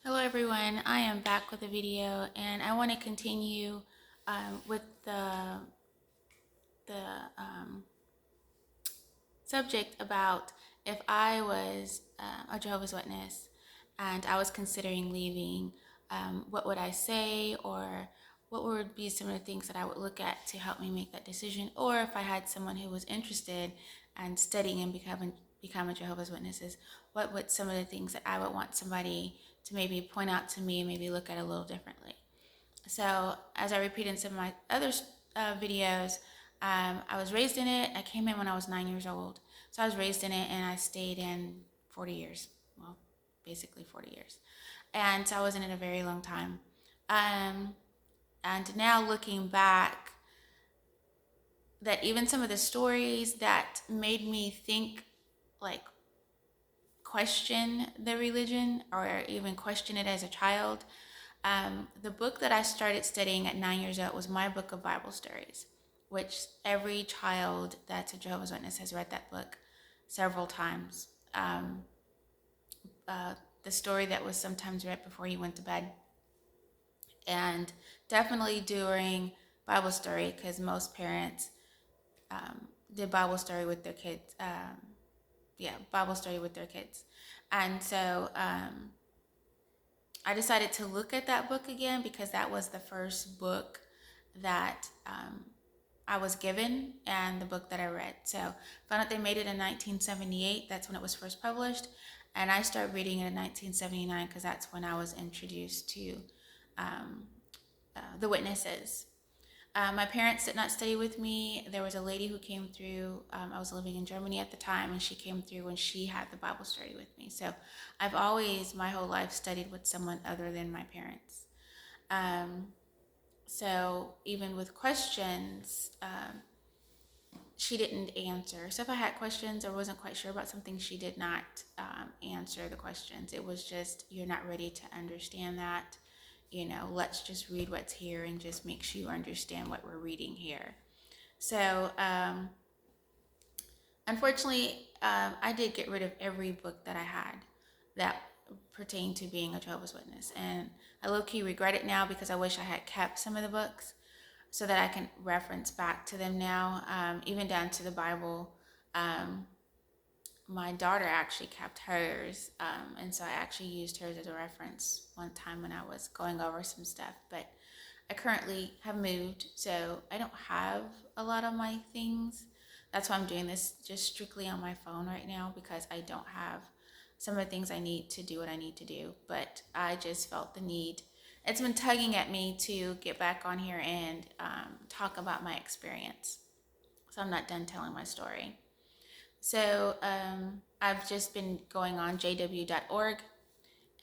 Hello everyone, I am back with a video and I want to continue with the subject about if I was a Jehovah's Witness and I was considering leaving, what would I say, or what would be some of the things that I would look at to help me make that decision, or if I had someone who was interested and studying and become a Jehovah's Witnesses, what would some of the things that I would want somebody to maybe point out to me, maybe look at a little differently. So as I repeat in some of my other videos, I was raised in it. I came in when I was 9 years old. So I was raised in it and I stayed in 40 years. Well, basically 40 years. And so I was in it a very long time. Um, and now looking back, that even some of the stories that made me think, like, question the religion or even question it as a child. The book that I started studying at 9 years old was my book of Bible stories, which every child that's a Jehovah's Witness has read that book several times. The story that was sometimes read before you went to bed, and definitely during Bible story, because most parents did Bible story with their kids. Bible story with their kids. And so I decided to look at that book again because that was the first book that I was given and the book that I read. So found out they made it in 1978. That's when it was first published. And I started reading it in 1979 because that's when I was introduced to the witnesses. My parents did not study with me. There was a lady who came through. I was living in Germany at the time, and she came through when she had the Bible study with me. So I've always, my whole life, studied with someone other than my parents. So even with questions, she didn't answer. So if I had questions or wasn't quite sure about something, she did not answer the questions. It was just, you're not ready to understand that. Let's just read what's here and just make sure you understand what we're reading here. So, unfortunately, I did get rid of every book that I had that pertained to being a Jehovah's Witness. And I low-key regret it now because I wish I had kept some of the books so that I can reference back to them now, even down to the Bible. My daughter actually kept hers, and so I actually used hers as a reference one time when I was going over some stuff. But I currently have moved, so I don't have a lot of my things. That's why I'm doing this just strictly on my phone right now, because I don't have some of the things I need to do what I need to do. But I just felt the need. It's been tugging at me to get back on here and talk about my experience. So I'm not done telling my story. So I've just been going on jw.org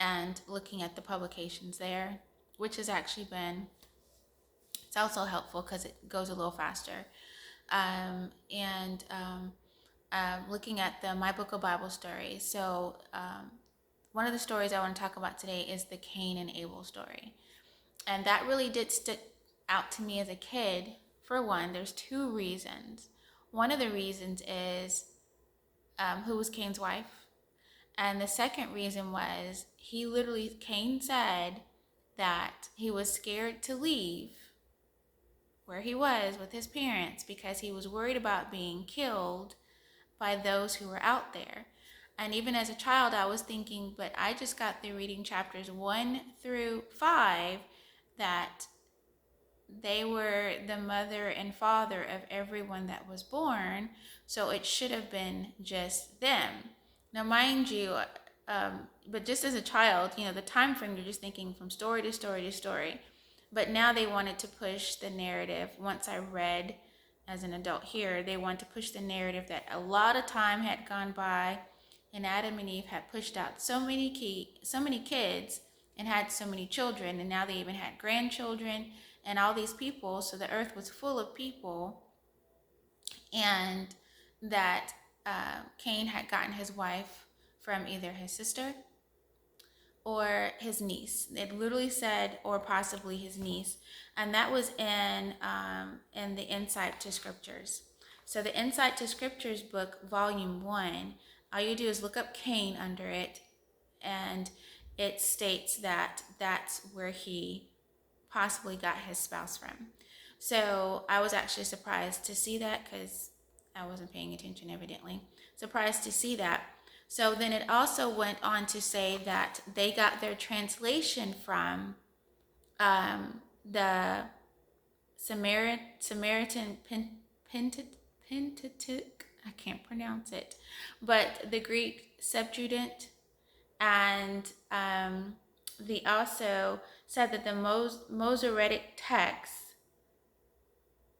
and looking at the publications there, which has actually been, it's also helpful because it goes a little faster. Looking at the My Book of Bible Stories. So one of the stories I want to talk about today is the Cain and Able story. And that really did stick out to me as a kid. For one, there's two reasons. One of the reasons is who was Cain's wife. And the second reason was Cain said that he was scared to leave where he was with his parents because he was worried about being killed by those who were out there. And even as a child, I was thinking, but I just got through reading chapters 1 through 5 that they were the mother and father of everyone that was born, so it should have been just them. Now, mind you, but just as a child, the time frame, you're just thinking from story to story to story. But now they wanted to push the narrative. Once I read as an adult here, they wanted to push the narrative that a lot of time had gone by and Adam and Eve had pushed out so many kids and had so many children, and now they even had grandchildren and all these people, so the earth was full of people, and that Cain had gotten his wife from either his sister or his niece. It literally said, or possibly his niece, and that was in the Insight to Scriptures. So the Insight to Scriptures book, Volume 1, all you do is look up Cain under it, and it states that that's where he possibly got his spouse from. So I was actually surprised to see that because I wasn't paying attention, evidently. Surprised to see that. So then it also went on to say that they got their translation from the Samaritan Pentateuch. I can't pronounce it, but the Greek Septuagint, and they also said that the Masoretic text,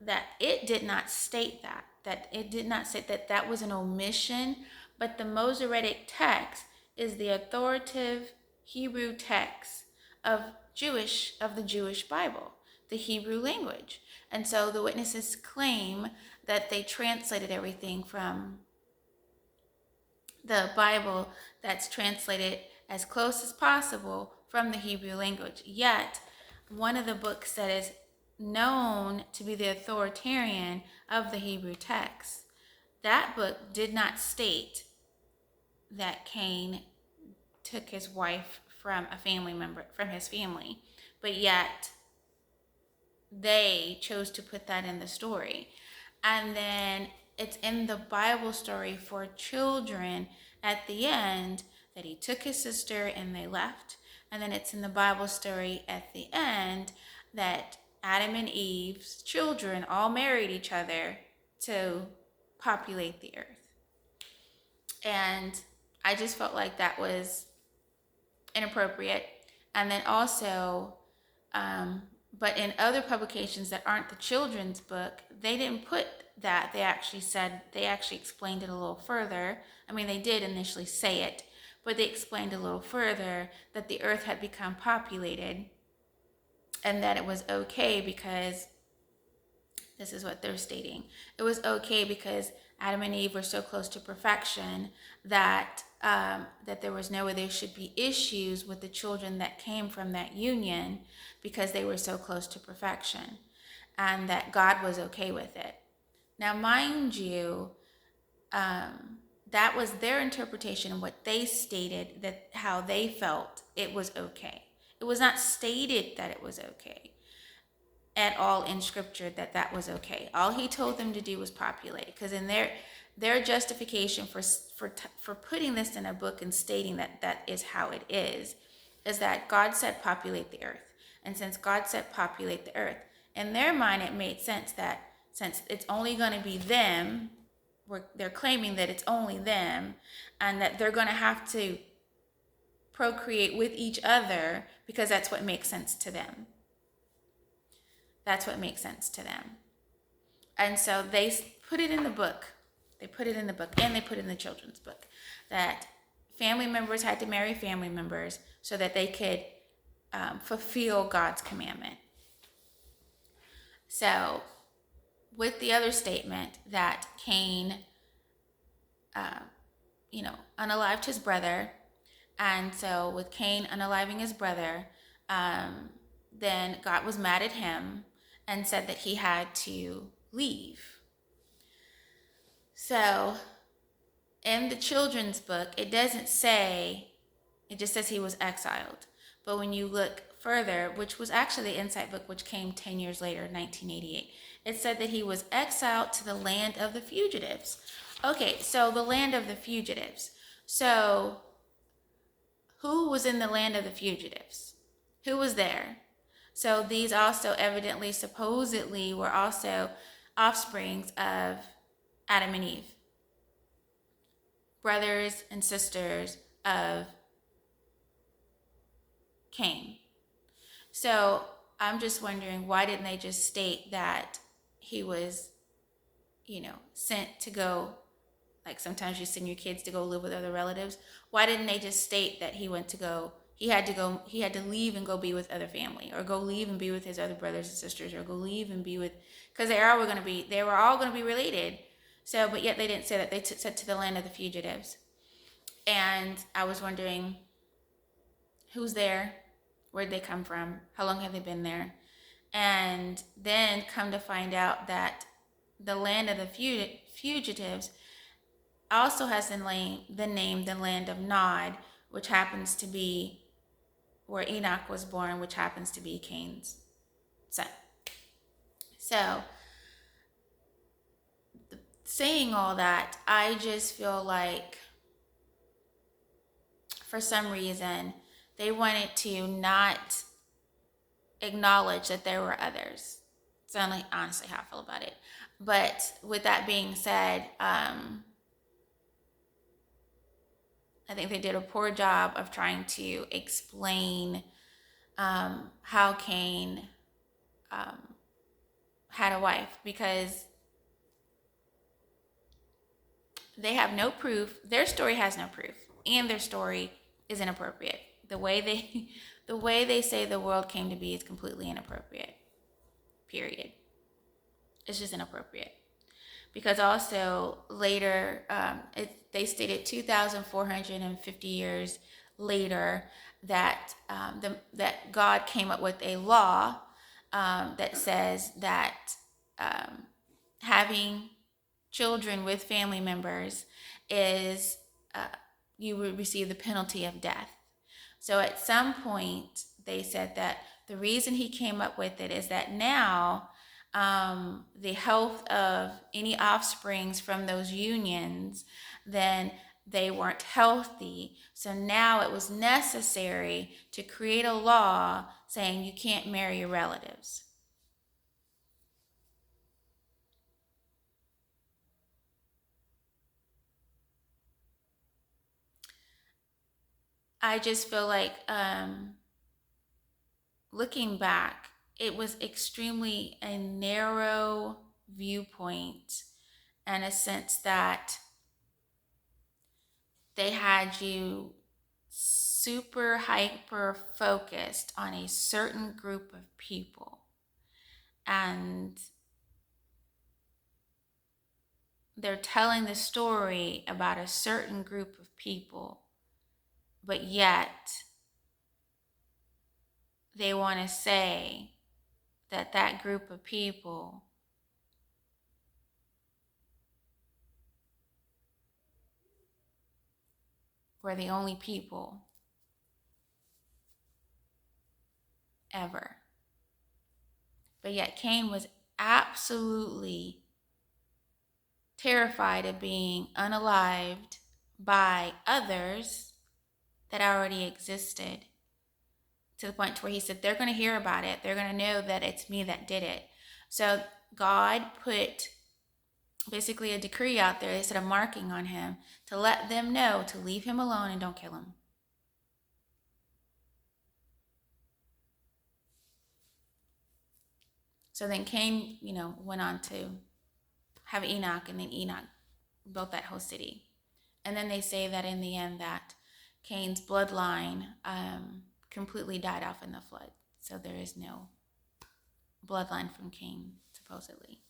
that it did not state that it did not say that that was an omission, but the Masoretic text is the authoritative Hebrew text of the Jewish Bible, the Hebrew language. And so the witnesses claim that they translated everything from the Bible that's translated as close as possible from the Hebrew language. Yet, one of the books that is known to be the authoritarian of the Hebrew text, that book did not state that Cain took his wife from a family member, from his family, but yet they chose to put that in the story. And then it's in the Bible story for children at the end that he took his sister and they left. And then it's in the Bible story at the end that Adam and Eve's children all married each other to populate the earth. And I just felt like that was inappropriate. And then also, but in other publications that aren't the children's book, they didn't put that. They actually explained it a little further. I mean, they did initially say it, but they explained a little further that the earth had become populated and that it was okay because, this is what they're stating, it was okay because Adam and Eve were so close to perfection that that there was no way there should be issues with the children that came from that union because they were so close to perfection, and that God was okay with it. Now, mind you, that was their interpretation of what they stated, that how they felt it was okay. It was not stated that it was okay at all in scripture that that was okay. All he told them to do was populate, because in their justification for putting this in a book and stating that that is how it is that God said populate the earth. And since God said populate the earth, in their mind it made sense that since it's only going to be them, they're claiming that it's only them, and that they're going to have to procreate with each other because that's what makes sense to them. That's what makes sense to them. And so they put it in the book. They put it in the book, and they put it in the children's book, that family members had to marry family members so that they could fulfill God's commandment. So with the other statement that Cain, unalived his brother, and so with Cain unaliving his brother, then God was mad at him and said that he had to leave. So in the children's book, it doesn't say, it just says he was exiled. But when you look further, which was actually the Insight book, which came 10 years later, 1988, it said that he was exiled to the land of the fugitives. Okay, so the land of the fugitives. So who was in the land of the fugitives? Who was there? So these also evidently, supposedly, were also offsprings of Adam and Eve, brothers and sisters of Cain. So I'm just wondering, why didn't they just state that he was, sent to go, like sometimes you send your kids to go live with other relatives. Why didn't they just state that he had to leave and go be with other family, or go leave and be with his other brothers and sisters, or go leave and be with, because they were all going to be related. So, but yet they didn't say that. They said to the land of the fugitives. And I was wondering, who's there? Where'd they come from? How long have they been there? And then come to find out that the land of the fugitives also has the name the land of Nod, which happens to be where Enoch was born, which happens to be Cain's son. So, saying all that, I just feel like for some reason they wanted to not acknowledge that there were others. It's only honestly how I feel about it. But with that being said, I think they did a poor job of trying to explain how Cain um, had a wife, because they have no proof. Their story has no proof, and their story is inappropriate. The way they, the way they say the world came to be is completely inappropriate. Period. It's just inappropriate. Because also later, they stated 2,450 years later that that God came up with a law that says that um, having children with family members is you would receive the penalty of death. So at some point, they said that the reason he came up with it is that now the health of any offsprings from those unions, then they weren't healthy. So now it was necessary to create a law saying you can't marry your relatives. I just feel like looking back, it was extremely a narrow viewpoint, in a sense that they had you super hyper focused on a certain group of people. And they're telling the story about a certain group of people, but yet they want to say that that group of people were the only people ever. But yet Cain was absolutely terrified of being unalived by others that already existed, to the point where he said, they're going to hear about it. They're going to know that it's me that did it. So God put basically a decree out there. They said a marking on him to let them know to leave him alone and don't kill him. So then Cain, went on to have Enoch, and then Enoch built that whole city. And then they say that in the end that Cain's bloodline completely died off in the flood. So there is no bloodline from Cain, supposedly.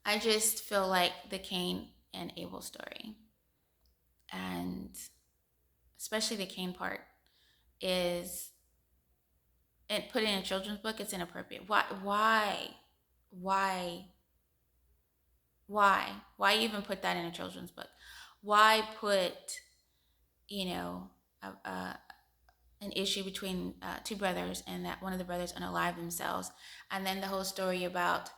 I just feel like the Cain and Abel story, and especially the Cain part, is, and put in a children's book, it's inappropriate. Why, why even put that in a children's book? Why put, you know, an issue between two brothers, and that one of the brothers unalived themselves, and then the whole story about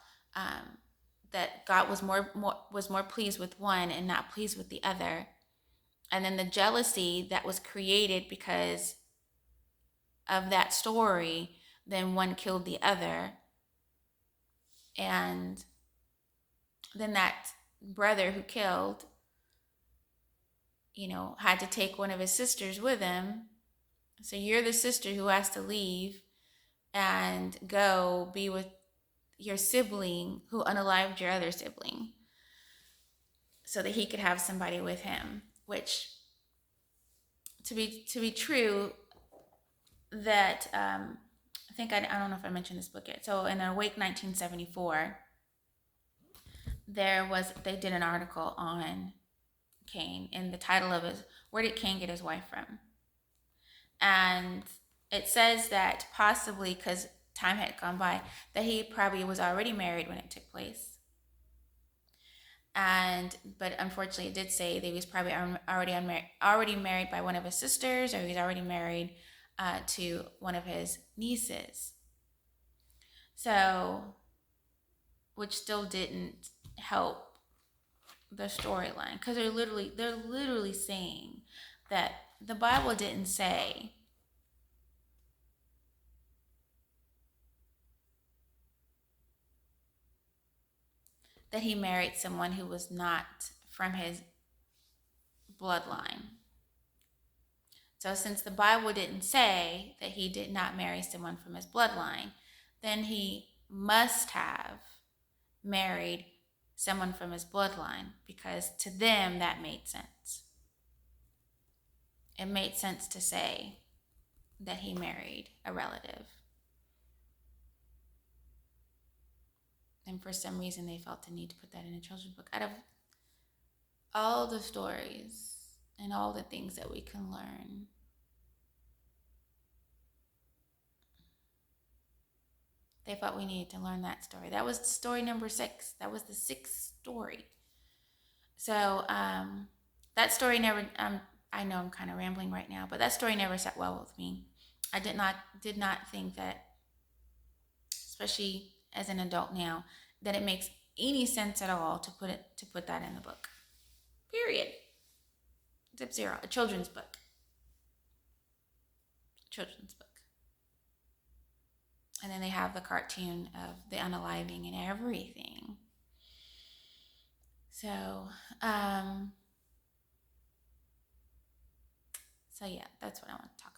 that God was more pleased with one and not pleased with the other, and then the jealousy that was created because of that story, then one killed the other, and then that brother who killed, had to take one of his sisters with him. So you're the sister who has to leave and go be with your sibling who unalived your other sibling, so that he could have somebody with him. Which, to be true, that I think I don't know if I mentioned this book yet. So in Awake 1974, they did an article on Cain, and the title of it is "Where Did Cain Get His Wife From?" And it says that possibly because time had gone by, that he probably was already married when it took place. But unfortunately, it did say that he was probably already married by one of his sisters, or he was already married to one of his nieces. So, which still didn't help the storyline, because they're literally saying that the Bible didn't say that he married someone who was not from his bloodline. So, since the Bible didn't say that he did not marry someone from his bloodline, then he must have married someone from his bloodline, because to them that made sense. It made sense to say that he married a relative. And for some reason, they felt the need to put that in a children's book. Out of all the stories and all the things that we can learn, they felt we needed to learn that story. That was story number 6. That was the 6th story. So that story never. I know I'm kind of rambling right now, but that story never sat well with me. I did not think that, especially as an adult now, that it makes any sense at all to put that in the book. Period. Zip zero. A children's book. Children's book. And then they have the cartoon of the unaliving and everything. So, so yeah, that's what I want to talk